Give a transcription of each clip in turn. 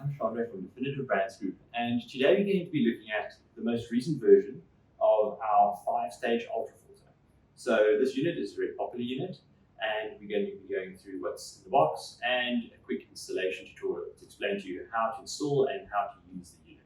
I'm Chandra from Definitive Brands Group, and today we're going to be looking at the most recent version of our 5-stage ultra filter. So this unit is a very popular unit, and we're going to be going through what's in the box and a quick installation tutorial to explain to you how to install and how to use the unit.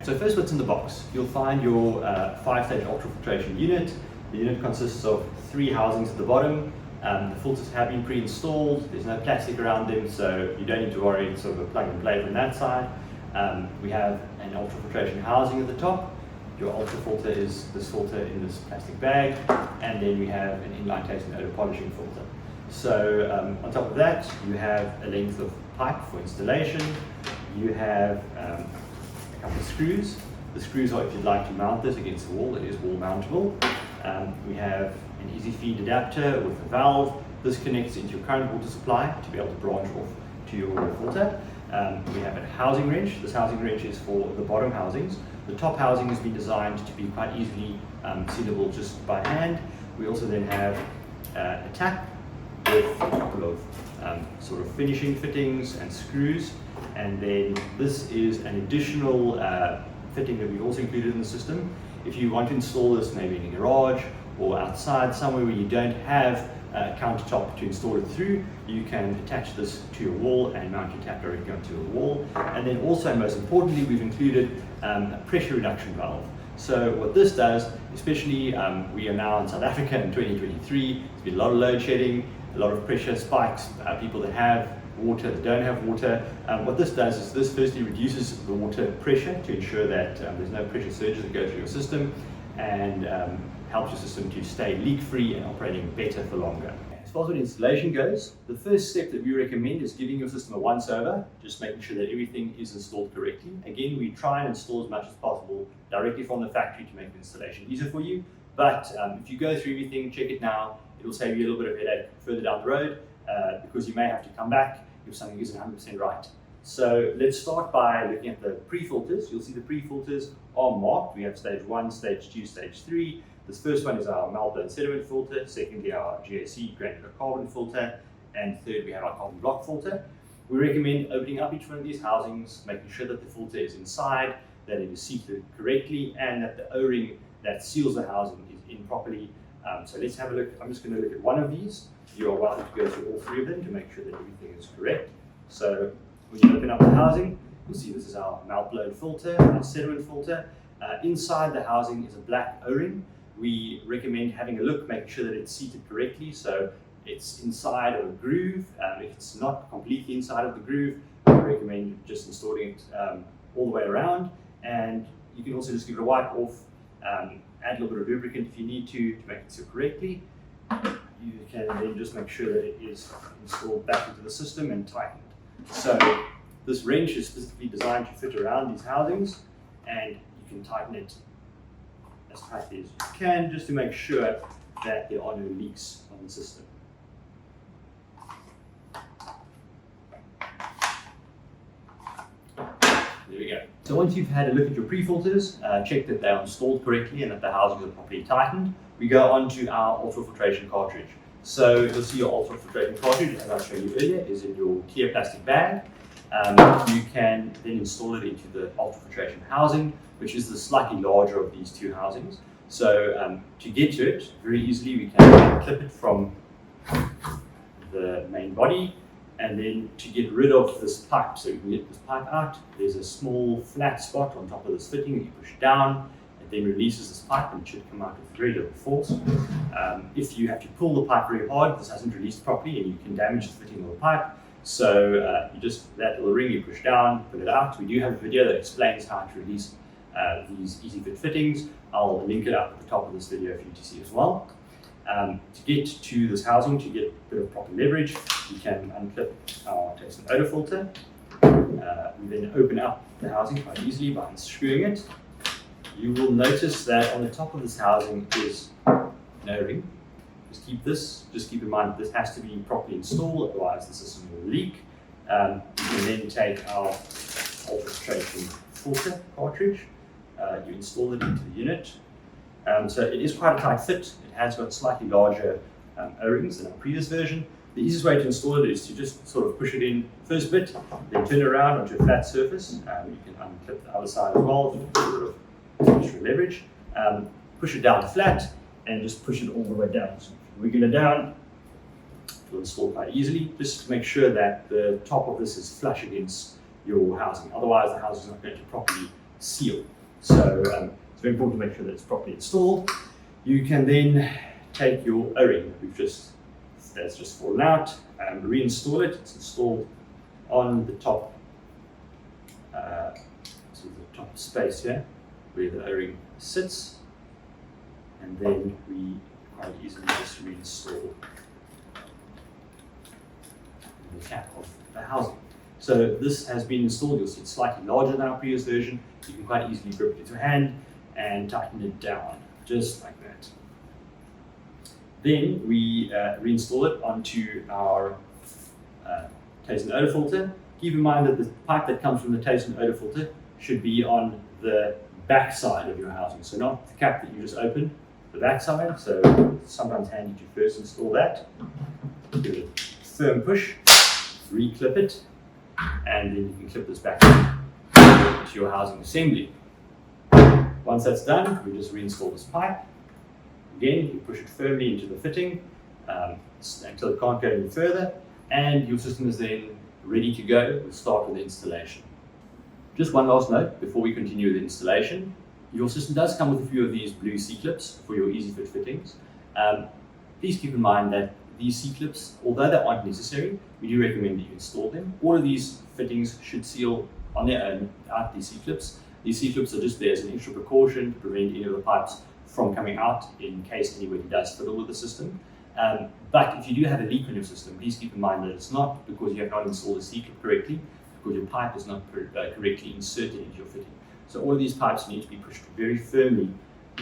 So first, what's in the box? You'll find your 5-stage ultrafiltration unit. The unit consists of 3 housings at the bottom. The filters have been pre-installed, there's no plastic around them, so you don't need to worry. It's sort of a plug and play from that side. We have an ultrafiltration housing at the top. Your ultra filter is this filter in this plastic bag, and then we have an inline taste and odor polishing filter. So on top of that, you have a length of pipe for installation. You have a couple of screws. The screws are if you'd like to mount this against the wall, it is wall mountable. We have an easy feed adapter with a valve. This connects into your current water supply to be able to branch off to your filter. We have a housing wrench. This housing wrench is for the bottom housings. The top housing has been designed to be quite easily sealable just by hand. We also then have a tap with a couple of sort of finishing fittings and screws. And then this is an additional fitting that we've also included in the system. If you want to install this maybe in a garage or outside somewhere where you don't have a countertop to install it through, you can attach this to your wall and mount your tap directly onto your wall. And then also, most importantly, we've included a pressure reduction valve. So what this does, especially we are now in South Africa in 2023, there's been a lot of load shedding, a lot of pressure spikes, people that have water, that don't have water. What this does is this firstly reduces the water pressure to ensure that there's no pressure surges that go through your system, and helps your system to stay leak-free and operating better for longer. As far as what installation goes, the first step that we recommend is giving your system a once-over, just making sure that everything is installed correctly. Again, we try and install as much as possible directly from the factory to make the installation easier for you, but if you go through everything, check it now, it will save you a little bit of headache further down the road, because you may have to come back if something isn't 100% right. So let's start by looking at the pre-filters. You'll see the pre-filters are marked. We have stage 1, stage 2, stage 3. This first one is our melt-blown sediment filter. Secondly, our GAC, granular carbon filter. And third, we have our carbon block filter. We recommend opening up each one of these housings, making sure that the filter is inside, that it is seated correctly, and that the O-ring that seals the housing is in properly. So let's have a look. I'm just going to look at one of these. You are welcome to go through all 3 of them to make sure that everything is correct. So when you open up the housing, you'll see this is our melt-blown filter, our sediment filter. Inside the housing is a black O-ring. We recommend having a look, making sure that it's seated correctly, so it's inside of a groove. If it's not completely inside of the groove, we recommend just installing it all the way around. And you can also just give it a wipe off, add a little bit of lubricant if you need to make it seal correctly. You can then just make sure that it is installed back into the system and tightened. So this wrench is specifically designed to fit around these housings, and you can tighten it as tightly as you can just to make sure that there are no leaks on the system. There we go. So once you've had a look at your pre-filters, check that they're installed correctly and that the housings are properly tightened, we go on to our ultrafiltration cartridge. So you'll see your ultrafiltration cartridge, as I showed you earlier, is in your clear plastic bag. You can then install it into the ultrafiltration housing, which is the slightly larger of these 2 housings. So to get to it very easily, we can clip it from the main body, and then to get rid of this pipe, so you can get this pipe out, there's a small flat spot on top of this fitting that you push down. Then releases this pipe, and it should come out with very little force. If you have to pull the pipe very hard, this hasn't released properly, and you can damage the fitting of the pipe. So you just, that little ring you push down, pull it out. We do have a video that explains how to release these easy fit fittings. I'll link it up at the top of this video for you to see as well. To get to this housing, to get a bit of proper leverage, you can unclip our taste and odor filter. We then open up the housing quite easily by unscrewing it. You will notice that on the top of this housing is an O-ring. Just keep in mind that this has to be properly installed, otherwise the system will leak. You can then take our ultrafiltration filter cartridge, you install it into the unit. So it is quite a tight fit. It has got slightly larger O-rings than our previous version, The easiest way to install it is to just sort of push it in first bit, then turn it around onto a flat surface. You can unclip the other side as well, sort of extra leverage. Push it down flat and just push it all the way down. So wiggle it down, it will install quite easily. Just to make sure that the top of this is flush against your housing. Otherwise, the house is not going to properly seal. So it's very important to make sure that it's properly installed. You can then take your O-ring that's just fallen out and reinstall it. It's installed on the top, so the top space here where the O-ring sits, and then we quite easily just reinstall the cap of the housing. So this has been installed. You'll see it's slightly larger than our previous version. You can quite easily grip it with your hand and tighten it down, just like that. Then we reinstall it onto our taste and odor filter. Keep in mind that the pipe that comes from the taste and odor filter should be on the back side of your housing, so not the cap that you just opened, the back side. So it's sometimes handy to first install that. Give it a firm push, reclip it, and then you can clip this back into your housing assembly. Once that's done, we just reinstall this pipe. Again, you push it firmly into the fitting until it can't go any further, and your system is then ready to go. We'll start with the installation. Just one last note before we continue with the installation. Your system does come with a few of these blue C-clips for your easy fit fittings. Please keep in mind that these C-clips, although they aren't necessary, we do recommend that you install them. All of these fittings should seal on their own without these C-clips. These C-clips are just there as an extra precaution to prevent any of the pipes from coming out in case anybody does fiddle with the system. But if you do have a leak on your system, please keep in mind that it's not because you have not installed the C-clip correctly, because your pipe is not correctly inserted into your fitting. So all of these pipes need to be pushed very firmly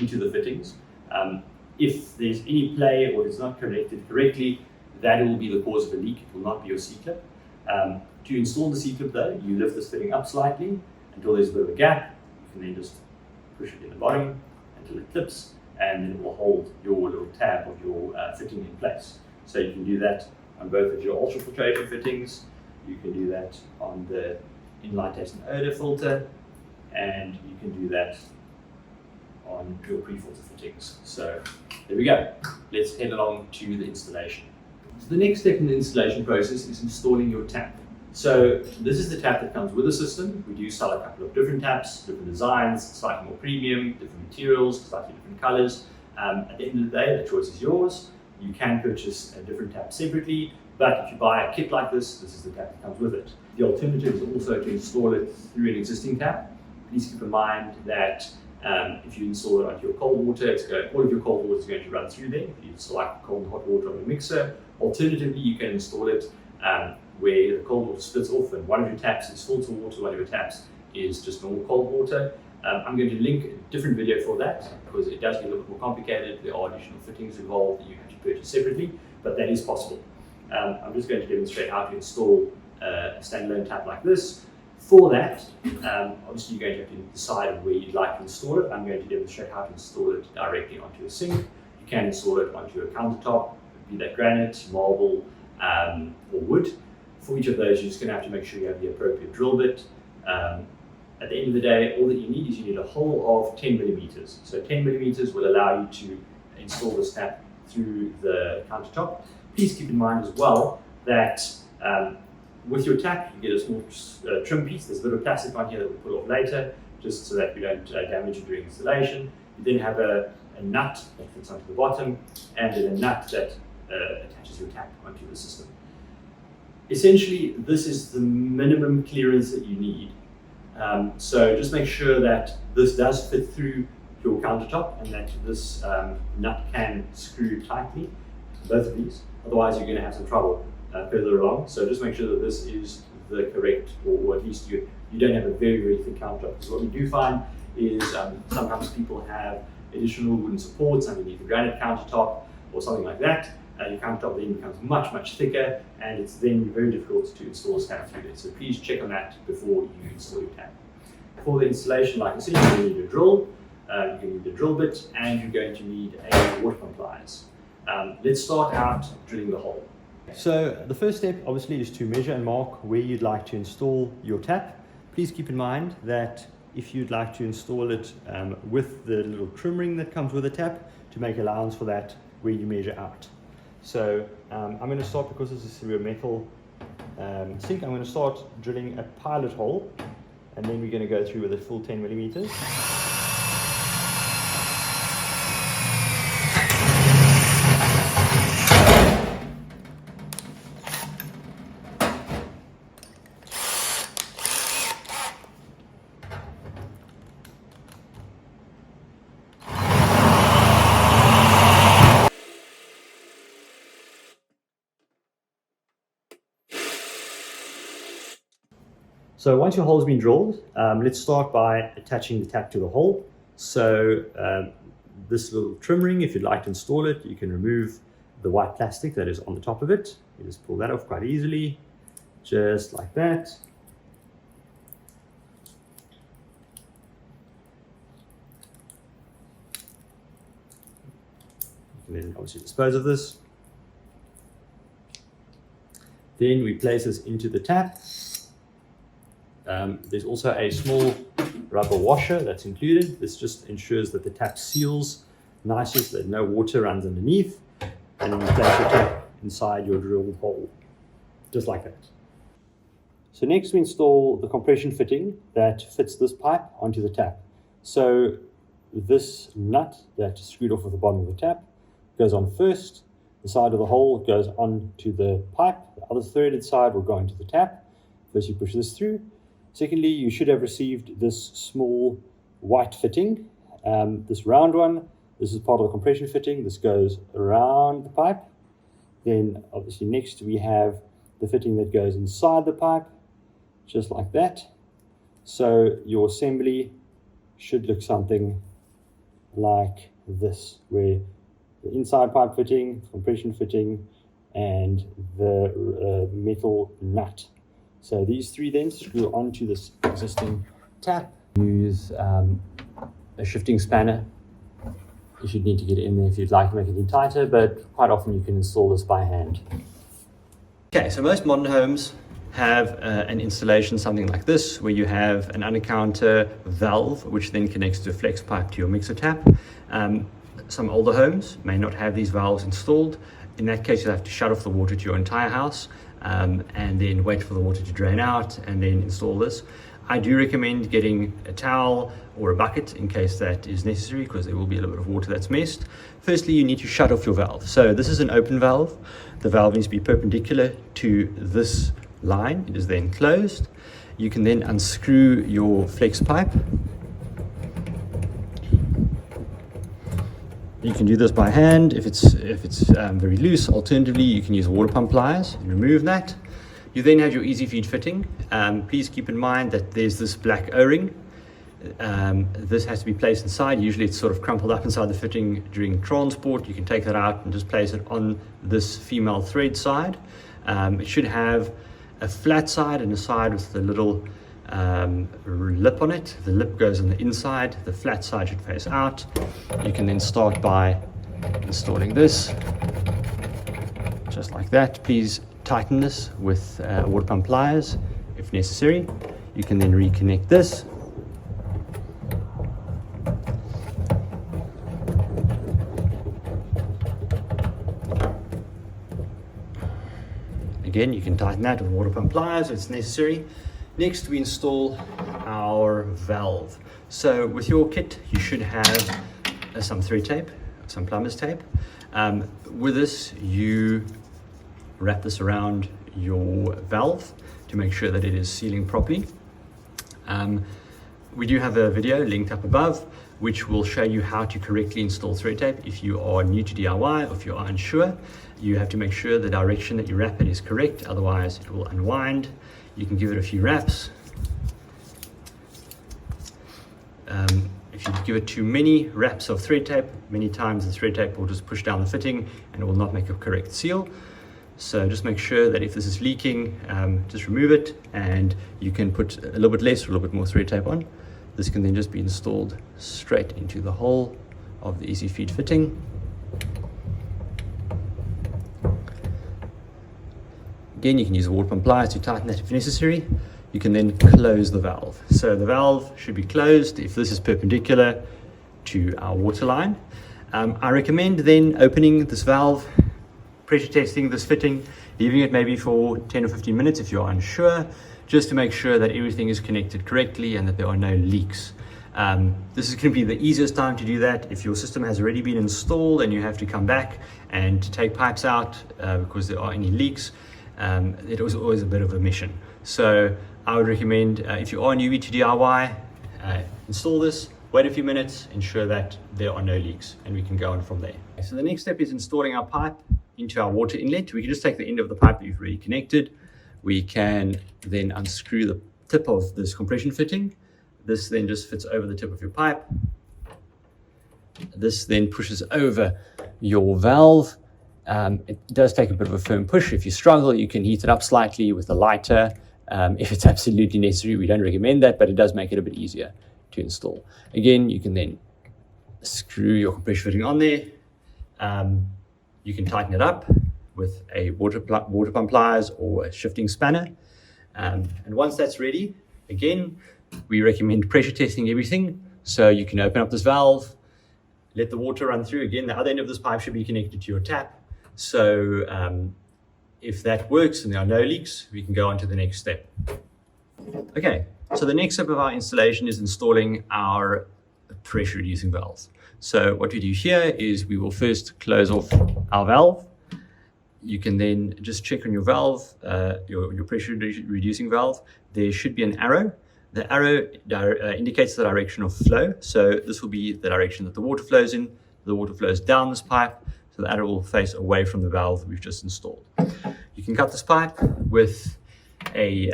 into the fittings. If there's any play or it's not connected correctly, that will be the cause of a leak. It will not be your C-clip. To install the C-clip though, you lift this fitting up slightly until there's a bit of a gap. You can then just push it in the bottom until it clips, and then it will hold your little tab of your fitting in place. So you can do that on both of your ultrafiltration fittings. You can do that on the inline taste and odor filter, and you can do that on your pre-filter fittings. So there we go. Let's head along to the installation. So the next step in the installation process is installing your tap. So this is the tap that comes with the system. We do sell a couple of different taps, different designs, slightly more premium, different materials, slightly different colors. At the end of the day, the choice is yours. You can purchase a different tap separately, but if you buy a kit like this, this is the tap that comes with it. The alternative is also to install it through an existing tap. Please keep in mind that if you install it onto your cold water, all of your cold water is going to run through there. If you select cold and hot water on a mixer, alternatively, you can install it where the cold water splits off and one of your taps is filter water, one of your taps is just normal cold water. I'm going to link a different video for that because it does get a little bit more complicated. There are additional fittings involved that you have to purchase separately, but that is possible. I'm just going to demonstrate how to install a standalone tap like this. For that, obviously you're going to have to decide where you'd like to install it. I'm going to demonstrate how to install it directly onto a sink. You can install it onto a countertop, be that granite, marble, or wood. For each of those, you're just going to have to make sure you have the appropriate drill bit. At the end of the day, all that you need is you need a hole of 10 millimeters. So 10 millimeters will allow you to install this tap through the countertop. Please keep in mind as well that with your tap, you get a small trim piece. There's a bit of plastic on here that we'll pull off later, just so that we don't damage it during installation. You then have a nut that fits onto the bottom, and then a nut that attaches your tap onto the system. Essentially, this is the minimum clearance that you need. So just make sure that this does fit through your countertop and that this nut can screw tightly to both of these. Otherwise, you're going to have some trouble further along. So just make sure that this is the correct, or at least you don't have a very, very thick countertop. Because what we do find is sometimes people have additional wooden supports underneath the granite countertop or something like that. Your countertop then becomes much, much thicker, and it's then very difficult to install a tap through it. So please check on that before you install your tap. For the installation, like I said, you're going to need a drill, you're going to need a drill bit, and you're going to need a water pump pliers. Let's start out drilling the hole. So the first step obviously is to measure and mark where you'd like to install your tap. Please keep in mind that if you'd like to install it with the little trim ring that comes with the tap, to make allowance for that where you measure out. So I'm going to start, because this is through a metal sink, I'm going to start drilling a pilot hole, and then we're going to go through with a full 10 millimeters. So once your hole's been drilled, let's start by attaching the tap to the hole. So this little trim ring, if you'd like to install it, you can remove the white plastic that is on the top of it. You just pull that off quite easily, just like that. You can then obviously dispose of this. Then we place this into the tap. There's also a small rubber washer that's included. This just ensures that the tap seals nicely so that no water runs underneath. And then you place your tap inside your drill hole, just like that. So next we install the compression fitting that fits this pipe onto the tap. So this nut that's screwed off at the bottom of the tap goes on first. The side of the hole goes onto the pipe. The other threaded side will go into the tap. First you push this through. Secondly, you should have received this small white fitting, this round one. This is part of the compression fitting. This goes around the pipe. Then obviously next we have the fitting that goes inside the pipe, just like that. So your assembly should look something like this, where the inside pipe fitting, compression fitting, and the metal nut. So these three then screw onto this existing tap. Use a shifting spanner if you'd need to get it in there if you'd like to make it any tighter, but quite often you can install this by hand. Okay, so most modern homes have an installation something like this, where you have an under-counter valve which then connects to a flex pipe to your mixer tap. Some older homes may not have these valves installed. In that case, you'll have to shut off the water to your entire house and then wait for the water to drain out and then install this. I do recommend getting a towel or a bucket in case that is necessary, because there will be a little bit of water that's missed. Firstly, you need to shut off your valve. So this is an open valve. The valve needs to be perpendicular to this line. It is then closed. You can then unscrew your flex pipe. You can do this by hand if it's very loose. Alternatively, you can use water pump pliers and remove that. You then have your easy feed fitting. Please keep in mind that there's this black O-ring. This has to be placed inside. Usually it's sort of crumpled up inside the fitting during transport. You can take that out and just place it on this female thread side. It should have a flat side and a side with the little lip on it. The lip goes on the inside, the flat side should face out. You can then start by installing this, just like that. Please tighten this with water pump pliers if necessary. You can then reconnect this. Again, you can tighten that with water pump pliers if it's necessary. Next, we install our valve. So with your kit, you should have some thread tape, some plumber's tape. With this, you wrap this around your valve to make sure that it is sealing properly. We do have a video linked up above which will show you how to correctly install thread tape. If you are new to DIY or if you are unsure, you have to make sure the direction that you wrap it is correct, otherwise it will unwind. You can give it a few wraps. If you give it too many wraps of thread tape, many times the thread tape will just push down the fitting and it will not make a correct seal. So just make sure that if this is leaking, just remove it, and you can put a little bit less or a little bit more thread tape on. This can then just be installed straight into the hole of the easy feed fitting. Again, you can use the water pump pliers to tighten that if necessary. You can then close the valve. So the valve should be closed if this is perpendicular to our water line. I recommend then opening this valve, pressure testing this fitting, leaving it maybe for 10 or 15 minutes if you're unsure, just to make sure that everything is connected correctly and that there are no leaks. This is going to be the easiest time to do that. If your system has already been installed and you have to come back and to take pipes out because there are any leaks, it was always a bit of a mission. So I would recommend, if you are newbie to DIY, install this, wait a few minutes, ensure that there are no leaks, and we can go on from there. So the next step is installing our pipe into our water inlet. We can just take the end of the pipe that you've already connected. We can then unscrew the tip of this compression fitting. This then just fits over the tip of your pipe. This then pushes over your valve. It does take a bit of a firm push. If you struggle, you can heat it up slightly with a lighter. If it's absolutely necessary, we don't recommend that, but it does make it a bit easier to install. Again, you can then screw your compression fitting on there. You can tighten it up with a water pump pliers or a shifting spanner. And once that's ready, again, we recommend pressure testing everything. So you can open up this valve, let the water run through. Again, the other end of this pipe should be connected to your tap. So if that works and there are no leaks, we can go on to the next step. Okay, so the next step of our installation is installing our pressure reducing valves. So what we do here is we will first close off our valve. You can then just check on your valve, your pressure reducing valve. There should be an arrow. The arrow indicates the direction of flow. So this will be the direction that the water flows in. The water flows down this pipe, so the arrow will face away from the valve we've just installed. You can cut this pipe with a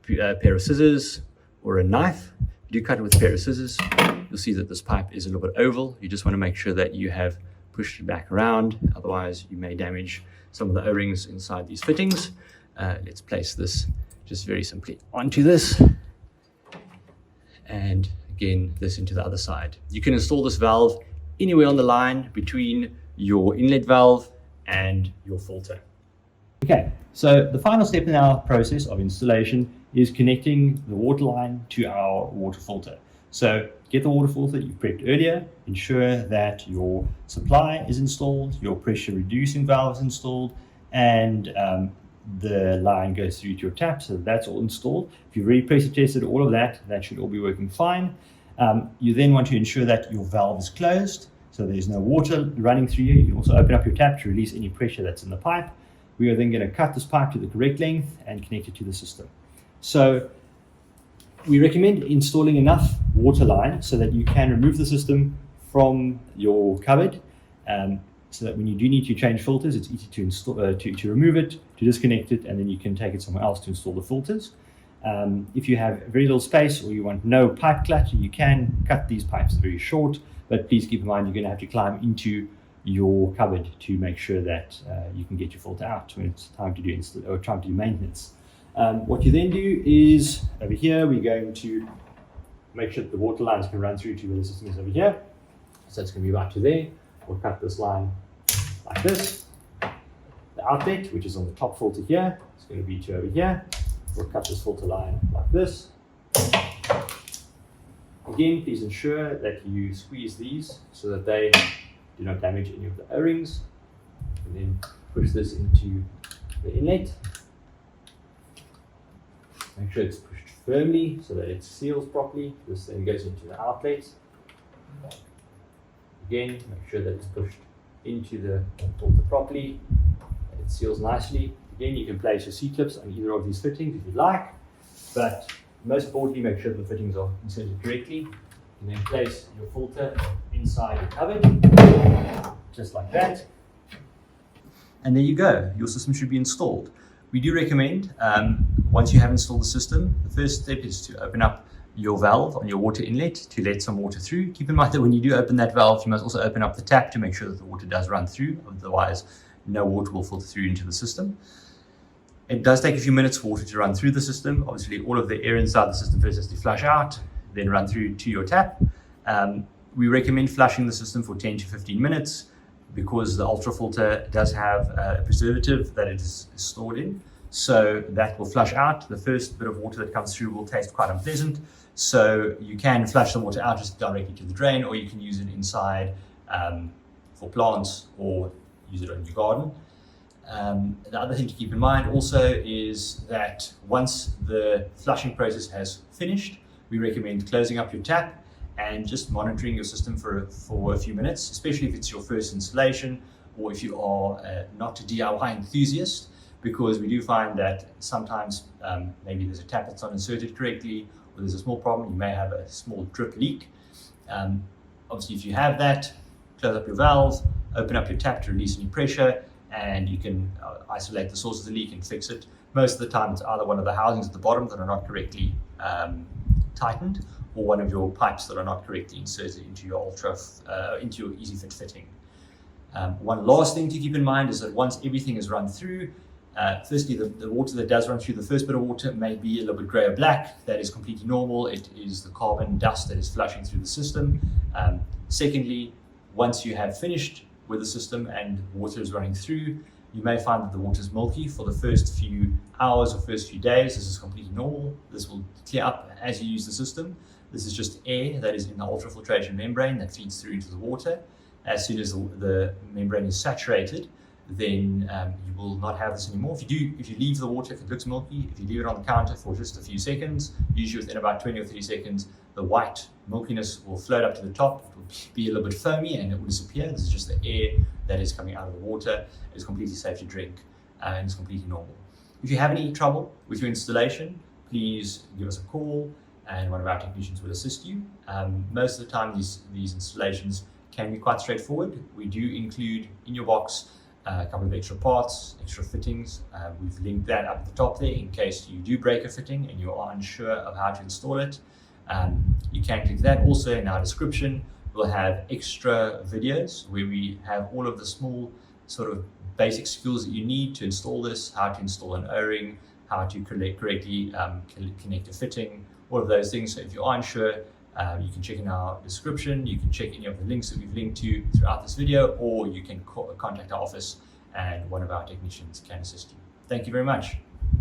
pair of scissors or a knife. If you do cut it with a pair of scissors, you'll see that this pipe is a little bit oval. You just want to make sure that you have pushed it back around, otherwise you may damage some of the O-rings inside these fittings. Let's place this just very simply onto this, and again this into the other side. You can install this valve anywhere on the line between your inlet valve and your filter. Okay, so the final step in our process of installation is connecting the water line to our water filter. So get the water filter you've prepped earlier, ensure that your supply is installed, your pressure reducing valve is installed, and the line goes through to your tap, so that's all installed. If you've already pressure tested all of that, that should all be working fine. You then want to ensure that your valve is closed, so there's no water running through you. You can also open up your tap to release any pressure that's in the pipe. We are then going to cut this pipe to the correct length and connect it to the system. So we recommend installing enough water line so that you can remove the system from your cupboard, so that when you do need to change filters, it's easy to install, to remove it, to disconnect it, and then you can take it somewhere else to install the filters. If you have very little space or you want no pipe clutter, you can cut these pipes very short, but please keep in mind you're going to have to climb into your cupboard to make sure that you can get your filter out when it's time to do maintenance. What you then do is, over here, we're going to make sure that the water lines can run through to where the system is over here. So it's going to be about to there. We'll cut this line like this. The outlet, which is on the top filter here, is going to be to over here. We'll cut this filter line like this. Again, please ensure that you squeeze these so that they do not damage any of the O-rings. And then push this into the inlet. Make sure it's pushed firmly so that it seals properly. This then goes into the outlet. Again, make sure that it's pushed into the filter properly, and it seals nicely. Again, you can place your C-clips on either of these fittings if you'd like, but most importantly, make sure that the fittings are inserted correctly. And then place your filter inside your cupboard, just like that. And there you go, your system should be installed. We do recommend, once you have installed the system, the first step is to open up your valve on your water inlet to let some water through. Keep in mind that when you do open that valve, you must also open up the tap to make sure that the water does run through, otherwise no water will filter through into the system. It does take a few minutes for water to run through the system. Obviously, all of the air inside the system first has to flush out, then run through to your tap. We recommend flushing the system for 10 to 15 minutes. because the ultrafilter does have a preservative that it is stored in. So that will flush out. The first bit of water that comes through will taste quite unpleasant. So you can flush the water out just directly to the drain, or you can use it inside for plants or use it on your garden. The other thing to keep in mind also is that once the flushing process has finished, we recommend closing up your tap and just monitoring your system for a few minutes, especially if it's your first installation or if you are not a DIY enthusiast, because we do find that sometimes maybe there's a tap that's not inserted correctly, or there's a small problem, you may have a small drip leak. Obviously, if you have that, close up your valve, open up your tap to release any pressure, and you can isolate the source of the leak and fix it. Most of the time, it's either one of the housings at the bottom that are not correctly tightened, or one of your pipes that are not correctly inserted into your into your easy fit fitting. One last thing to keep in mind is that once everything is run through, firstly, the water that does run through, the first bit of water may be a little bit grey or black. That is completely normal. It is the carbon dust that is flushing through the system. Secondly, once you have finished with the system and water is running through, you may find that the water is milky for the first few hours or first few days. This is completely normal. This will clear up as you use the system. This is just air that is in the ultrafiltration membrane that feeds through into the water. As soon as the membrane is saturated, then you will not have this anymore. If you leave the water, if it looks milky, if you leave it on the counter for just a few seconds, usually within about 20 or 30 seconds, the white milkiness will float up to the top. It will be a little bit foamy and it will disappear. This is just the air that is coming out of the water. It's completely safe to drink and it's completely normal. If you have any trouble with your installation, please give us a call and one of our technicians will assist you. Most of the time, these installations can be quite straightforward. We do include in your box a couple of extra parts, extra fittings. We've linked that up at the top there in case you do break a fitting and you are unsure of how to install it. You can click that. Also in our description, we'll have extra videos where we have all of the small sort of basic skills that you need to install this, how to install an O-ring, how to correctly connect a fitting, all of those things. So if you are unsure, you can check in our description, you can check any of the links that we've linked to throughout this video, or you can contact our office and one of our technicians can assist you. Thank you very much.